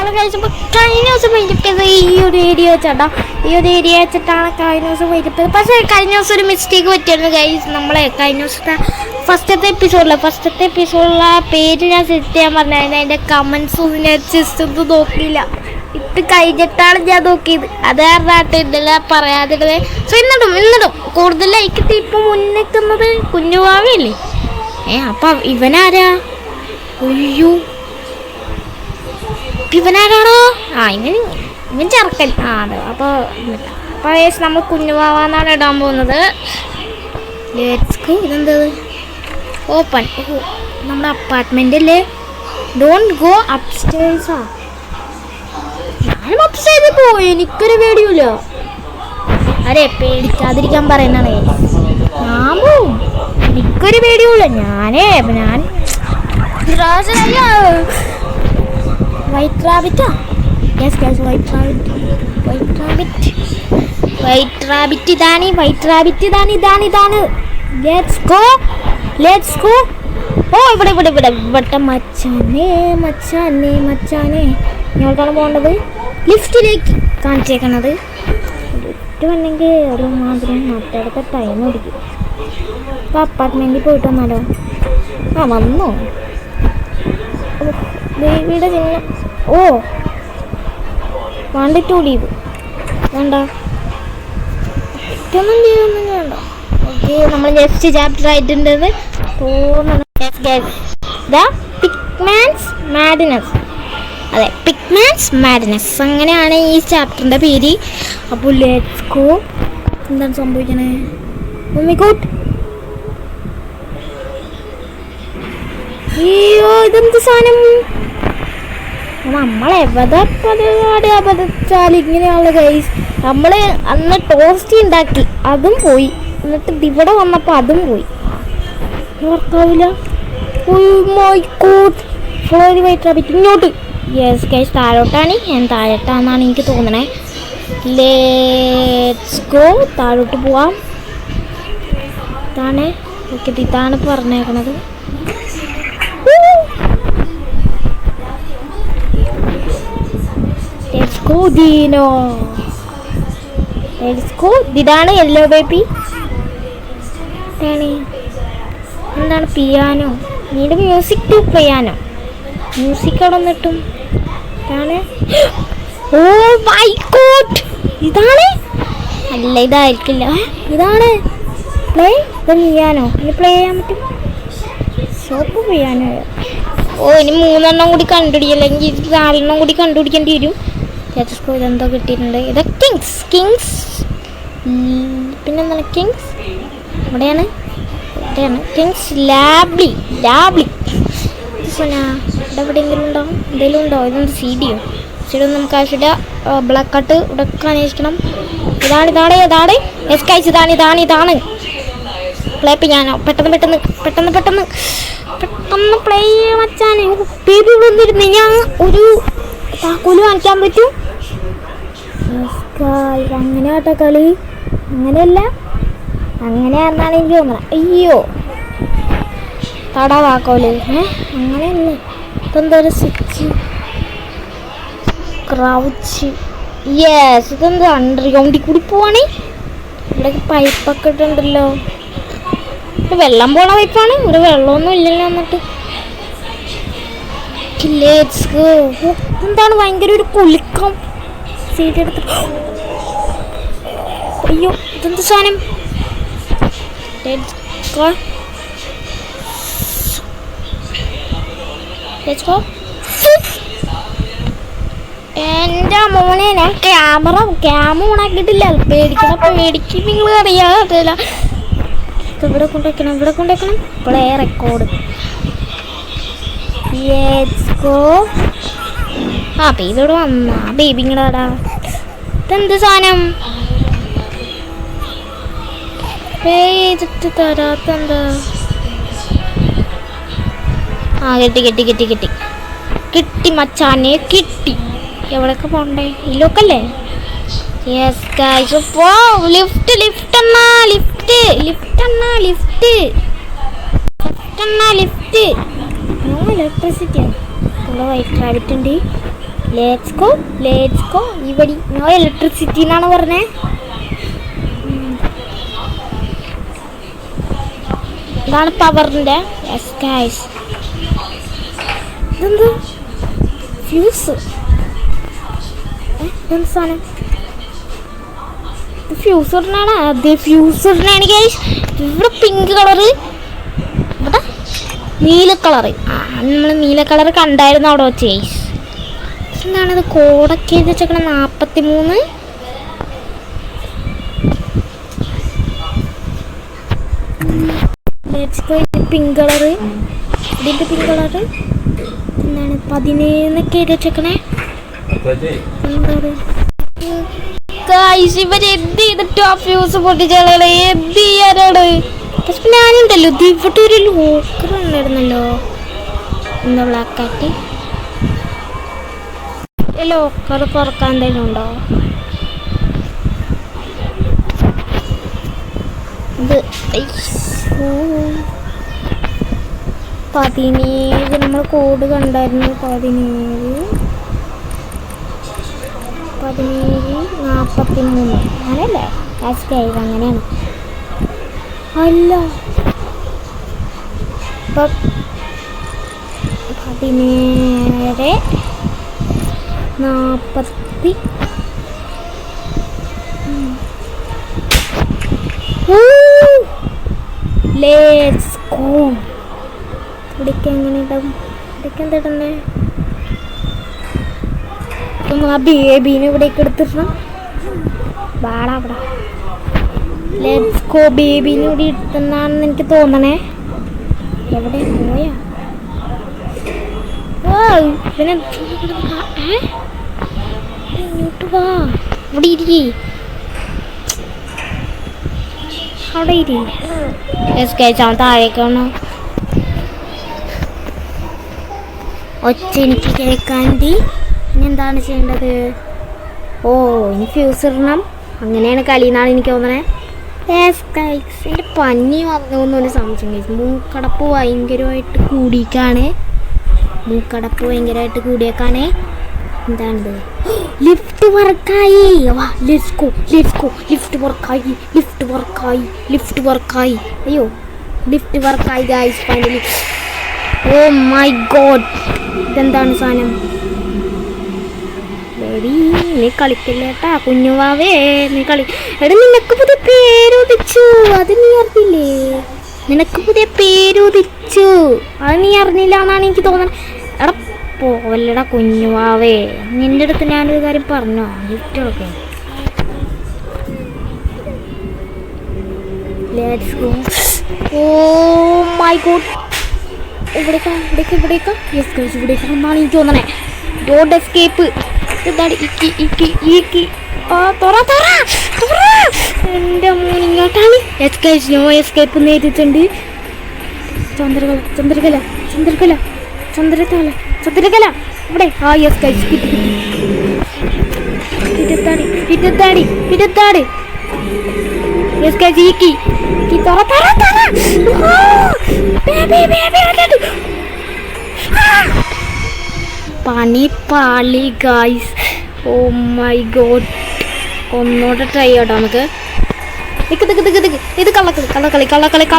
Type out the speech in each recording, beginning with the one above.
ഞങ്ങൾ കഴിച്ചപ്പോൾ കഴിഞ്ഞ ദിവസം വൈകിട്ടത് ഈ ഒരു ഏരിയ വെച്ചാട്ടാ, ഈ ഒരു ഏരിയ വെച്ചിട്ടാണ് കഴിഞ്ഞ ദിവസം വൈകിട്ടത്. പക്ഷേ കഴിഞ്ഞ ദിവസം ഒരു മിസ്റ്റേക്ക് പറ്റിയായിരുന്നു ഗൈസ്. നമ്മളെ കഴിഞ്ഞ ദിവസത്തെ ഫസ്റ്റത്തെ എപ്പിസോഡിലെ പേര് ഞാൻ സെറ്റ് ചെയ്യാൻ പറഞ്ഞായിരുന്നു. അതിൻ്റെ കമൻസും ഞാൻ ജസ്റ്റ് ഒന്നും നോക്കിയില്ല, ഇത് കഴിഞ്ഞിട്ടാണ് ഞാൻ നോക്കിയത്. അത് കാരണമായിട്ട് ഇതെല്ലാം പറയാതിരുന്നത്. സോ ഇന്നിടും കൂടുതൽ ലൈക്കിട്ട് ഇപ്പം മുന്നിക്കുന്നത് കുഞ്ഞുവാവയല്ലേ. അപ്പം ഇവനാരാ? അയ്യോ ഇവനാരാണോ? ഇവൻ ചെറുക്കൻ. അതെ. അപ്പോൾ നമ്മൾ കുഞ്ഞുവാവാന്നാണ് ഇടാൻ പോകുന്നത്. ഇതെന്തത് ഓപ്പൺ? നമ്മുടെ അപ്പാർട്ട്മെൻ്റ് അല്ലേ. ഡോണ്ട് ഗോ അപ്സ്റ്റേഴ്സാ. ഞാനും അപ്സ്റ്റേഴ്സിൽ പോയി, എനിക്കൊരു പേടിയില്ല. അരെ പേടിക്കാതിരിക്കാൻ പറയുന്നതാണേ. ഞാൻ പോവും, എനിക്കൊരു പേടിയില്ല. ഞാൻ വൈറ്റ് റാബിറ്റാ. യെസ് ഗൈസ്, വൈറ്റ് റാബിറ്റ് ഇതാണ്. Let's go. ഓ ഇവിടെ മച്ചാനെ ഞങ്ങൾക്കാണ് പോകേണ്ടത്. ലിഫ്റ്റിലേക്ക് കാണിച്ചേക്കണത്. ലിഫ്റ്റ് വന്നെങ്കിൽ ഒരു മാതിരി മറ്റടുത്ത ടൈം പിടിക്കും. അപ്പോൾ അപ്പാർട്ട്മെൻറ്റിൽ പോയിട്ട് വന്നാലോ? വന്നോ ബേബിയുടെ ചിഹ്നം. ഓ വേണ്ടിട്ടു ലീവ് വേണ്ട, ഒന്നും ലീവൊന്നും വേണ്ട. ഓക്കെ, നമ്മൾ നെക്സ്റ്റ് ചാപ്റ്റർ ആയിട്ടുണ്ടത് അതെ, പിഗ്മാൻസ് മാഡ്നസ് അങ്ങനെയാണ് ഈ ചാപ്റ്ററിൻ്റെ പേര്. അപ്പോൾ ലെറ്റ്സ് ഗോ. എന്താണ് സംഭവിക്കണേ? അയ്യോ ഇതെന്ത് സാധനം? നമ്മളെവിടെ പരിപാടി അബദ്ധിച്ചാൽ ഇങ്ങനെയുള്ള ഗൈസ്. നമ്മൾ അന്ന് ടോസ്റ്റ് ഉണ്ടാക്കി, അതും പോയി. എന്നിട്ട് ഇവിടെ വന്നപ്പോൾ അതും പോയി. ഓർക്കാവില്ല. ഇങ്ങോട്ട്. യെസ് ഗൈസ്, താഴോട്ടാണ്. ഞാൻ താഴോട്ടാണെന്നാണ് എനിക്ക് തോന്നണേ. Let's go. താഴോട്ട് പോവാം. ഇതാണ്. ഓക്കെ, ഇതാണ് പറഞ്ഞേക്കണത്. ഇതാണ് യെല്ലോ ബേബി. എന്താണ് പിയാനോ? നീട് മ്യൂസിക് ടു പിയാനോ. മ്യൂസിക് അവിടെ നിന്നിട്ടും ഇതാണ്. ഓ മൈ ഗോഡ്, ഇതാണ്. അല്ല, ഇതായിരിക്കില്ല. ഇതാണ് പ്ലേ. ഇത് പിയാനോ. ഇനി പ്ലേ ചെയ്യാൻ പറ്റും. Shop piano. ഓ ഇനി 3 കൂടി കണ്ടുപിടിക്കും, അല്ലെങ്കിൽ 4 കൂടി കണ്ടുപിടിക്കേണ്ടി വരും. ഇതെന്തോ കിട്ടിയിട്ടുണ്ട്. ഇത് കിങ്സ്. പിന്നെന്താണ് കിങ്സ്? ഇവിടെയാണ് കിങ്സ് ലാബ്ലി. ഇവിടെ എവിടെയെങ്കിലും ഉണ്ടോ? എന്തെങ്കിലും ഉണ്ടോ? ഇതെന്ത് CD-യോ? CD നമുക്ക് ആവശ്യമില്ല. ബ്ലാക്ക് കട്ട് ഇവിടെ അന്വേഷിക്കണം. ഇതാണ് എസ് കൈസ്. ഇതാണ് പ്ലേ ചെയ്യാനോ? പെട്ടെന്ന് പ്ലേ ചെയ്യാൻ വച്ചാണ്. ബേബി വന്നിരുന്നു. ഞാൻ ഒരു താക്കോല് കാണിക്കാൻ പറ്റും. അങ്ങനെ കേട്ടോ കളി. അങ്ങനെയല്ല, അങ്ങനെയാണെന്നാണ് എനിക്ക് തോന്നുന്നത്. അയ്യോ തടാ താക്കോല്. അങ്ങനെയല്ല. ഇതെന്തോ ഒരു സ്വിച്ച് ക്രൗച്ച്. യെസ്, ഇതെന്തോ അണ്ടർഗ്രൗണ്ടിൽ കൂടി പോവാണേ. ഇവിടെ പൈപ്പൊക്കെ ഇട്ടുണ്ടല്ലോ. വെള്ളം പോണ പൈപ്പാണ്. ഇവിടെ വെള്ളമൊന്നും ഇല്ലല്ലോ. എന്നിട്ട് എന്താണ് ഭയങ്കര ഒരു കുലുക്കം. സീറ്റ് എടുത്തിട്ട് അയ്യോ ഇതെന്ത് സാധനം? എൻ്റെ മോനെ, ഞാൻ ക്യാമറ ഓണാക്കിയിട്ടില്ല. പേടിക്കും നിങ്ങൾ അറിയാറില്ല. ഇവിടെ കൊണ്ടുവയ്ക്കണം. Play record. ബേബിയോട് വന്നാ ബേബി ഇങ്ങടാ. ഇതെന്ത് സാധനം? ചെയ്തിട്ട് തരാത്തെന്താ? കിട്ടി മച്ചാനെ, കിട്ടി. എവിടെയൊക്കെ പോണ്ടേ? ഈ ലോക്കല്ലേ? യെസ് ഗൈസ്, ലിഫ്റ്റ് ഇലക്ട്രിസിറ്റിയാണ്. ഇവിടെ വൈറ്റ് റാബിറ്റ് ഉണ്ട്. Let's go. ഇവിടെ നോ ഇലക്ട്രിസിറ്റി എന്നാണ് പറഞ്ഞേ. ഇതാണ് പവറിൻ്റെ. Yes guys. ഇതെന്ത് ഫ്യൂസ്? എന്ത് സാധനം? ഫ്യൂസ് ഇടണാണ്. അതെ ഫ്യൂസ് ഇടണാണ് ഗൈസ്. ഇവിടെ പിങ്ക് കളറ്, ഇവിടെ നീല കളറ്. നമ്മൾ നീല കളർ കണ്ടായിരുന്നു അവിടെ വെച്ച് ഗൈസ്. എന്താണിത് കോഡൊക്കെ എഴുതി വെച്ചേക്കണം? 43. പിങ്ക് കളറ്, ഇതിൻ്റെ പിങ്ക് കളറ് എന്താണ് 17 എഴുതി വെച്ചേക്കണേ. ഇവർ എന്ത് ചെയ്തിട്ടോ ആ ഫ്യൂസ് പൊട്ടിച്ചാളെ എന്ത് ചെയ്യാനാണ്? പക്ഷെ ഞാനുണ്ടല്ലോ ഇവിടെ ഒരു ലോക്കർ ഉണ്ടായിരുന്നല്ലോ, എന്താ ബ്ലാക്കായിട്ട്. ലോക്കർ തുറക്കാൻ എന്തെങ്കിലും ഉണ്ടോ? ഇത് 17 നമ്മൾ കോഡ് കണ്ടായിരുന്നു. 17 43 അങ്ങനെയല്ലേ? ലാസ്റ്റ് ആയത് അങ്ങനെയാണ്. അല്ല 17 40. Let's go. ഇവിടേക്ക് എങ്ങനെ ഇടും? ഇവിടേക്ക് എന്താ ഇടണ്ടേ? ആ ബേബീനെ ഇവിടേക്ക് എടുത്തിടണം. വാടാ അവിടെ. Let's go. ബേബീനെ ഇവിടെ ഇട്ടെന്നാണെന്ന് എനിക്ക് തോന്നണേ. എവിടെ പോയാ? പിന്നെ ഇങ്ങോട്ട് വാ. ഇവിടെ ഇരിക്കേ. അവിടെ ഇരി. അവൻ താഴേക്കാണോ? ഒച്ച എനിക്ക് കേൾക്കാണ്ടി. ഇനി എന്താണ് ചെയ്യേണ്ടത്? ഇനി ഫ്യൂസ് ഇടണം. അങ്ങനെയാണ് കളി എന്നാണ് എനിക്ക് തോന്നണേ. എൻ്റെ പനി വന്നോന്നൊരു സംശയം കഴിച്ചു. മൂക്കടപ്പ് ഭയങ്കരമായിട്ട് കൂടിയേക്കാണ്. എന്താണിത്? ലിഫ്റ്റ് വർക്കായി. അയ്യോ ലിഫ്റ്റ് വർക്കായി guys finally. Oh my God. ഇതെന്താണ് സാധനം? നീ കളിക്കില്ലേട്ടാ കുഞ്ഞുവാവേ, നീ കളി. എടാ നിനക്ക് പുതിയ പേരുദിച്ചു, അത് നീ അറിഞ്ഞില്ലേ? നിനക്ക് പുതിയ പേരുദിച്ചു, അത് നീ അറിഞ്ഞില്ല എന്നാണ് എനിക്ക് തോന്നുന്നത്. എടാ പോവല്ലടാ കുഞ്ഞുവാവേ, നിന്റെ അടുത്ത് ഞാനൊരു കാര്യം പറഞ്ഞോ? ഗിഫ്റ്റുകളൊക്കെ let's go. Oh my God. ഇവിടേക്കാ. യെസ് ഗൈസ് ഇവിടേക്കാണെന്നാണ് എനിക്ക് തോന്നണേ. Don't escape. എന്താണ് എൻ്റെ മോൻ ഇങ്ങോട്ടാണ്. യെസ് ഗൈസ് നോ എസ്കേപ്പ് എന്ന് എഴുതിയിട്ടുണ്ട്. ചന്ദ്രകല ഇവിടെ. യെസ് ഗൈസ് പിറ്റത്താടി. യെസ് ഗൈസ് പണി പാളി ഗൈസ്. Oh my God. ഒന്നോടെ ട്രൈ ചെയ്യട്ടോ നമുക്ക്. ഇത് കള്ളക്കളി. കള്ളക്കളി കളിക്കാം.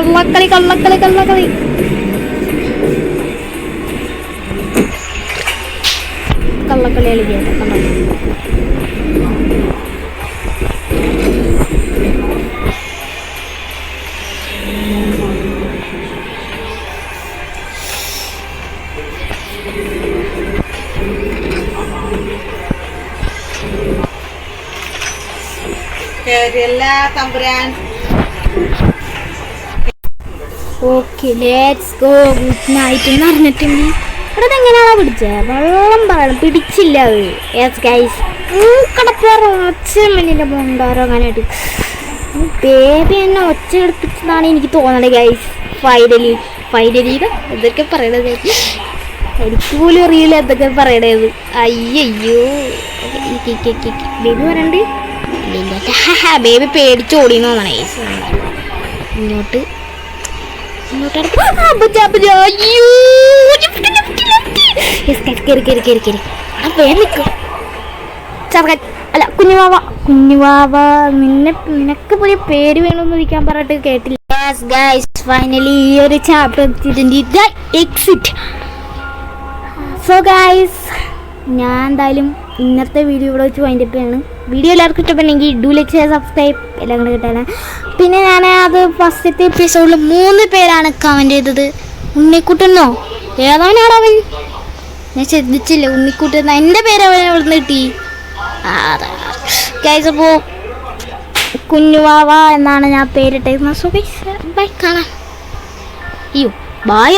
Okay let's go. Good night എന്ന് അറിഞ്ഞിട്ടുണ്ട്. ഇവിടെ എങ്ങനെയാണോ പിടിച്ചത്? വെള്ളം പറയണം, പിടിച്ചില്ല അത്. യെസ് ഗൈസ് മൂക്കടപ്പേറോ ഒച്ചമല്ലിൻ്റെ മുണ്ടാരോ അങ്ങനെയായിട്ട് ബേബി എന്നെ ഒച്ച എടുപ്പിച്ചതാണ് എനിക്ക് തോന്നണത് ഗൈസ്. ഫൈനലി എന്തൊക്കെ പറയണത് എനിക്ക് പോലും അറിയില്ല എന്തൊക്കെ പറയണത്. അയ്യോ ബേബി പറയണ്ട്. ബേബി പേടിച്ച് ഓടിയെന്ന് തോന്നണേ. ഇങ്ങോട്ട് പേര് നിൽക്കും ചെറുക്കൻ അല്ല കുഞ്ഞുവാവ നിനക്ക് പുതിയ പേര് വേണമെന്ന് വിളിക്കാൻ പറഞ്ഞിട്ട് കേട്ടില്ല. ഫൈനലി ഈ ഒരു ചാപ്റ്റർ എക്സിറ്റ്. സോ ഗൈസ് ഞാൻ എന്തായാലും ഇന്നത്തെ വീഡിയോ ഇവിടെ വെച്ച് വൈൻഡപ്പ് ചെയ്യാണ്. വീഡിയോ എല്ലാവർക്കും ഇഷ്ടപ്പെട്ടെങ്കിൽ ഡു ലൈക്ക് ഷെയർ സബ്സ്ക്രൈബ് എല്ലാം കൂടെ കിട്ടാനാണ്. പിന്നെ ഞാൻ അത് ഫസ്റ്റത്തെ എപ്പിസോഡിൽ 3 പേരാണ് കമൻറ്റ് ചെയ്തത്. ഉണ്ണിക്കുട്ടനോ ഏതാനാണ് അവൻ? ഞാൻ ശ്രദ്ധിച്ചില്ല. ഉണ്ണിക്കുട്ടൻ എൻ്റെ പേര് അവൻ എവിടെ നിന്ന് കിട്ടി? ഗൈസ് അപ്പോൾ കുഞ്ഞുവാവ എന്നാണ് ഞാൻ പേരിട്ടേക്കുന്നത്. സോ ഗൈസ് ബൈ കാണാം. അയ്യോ ബൈ.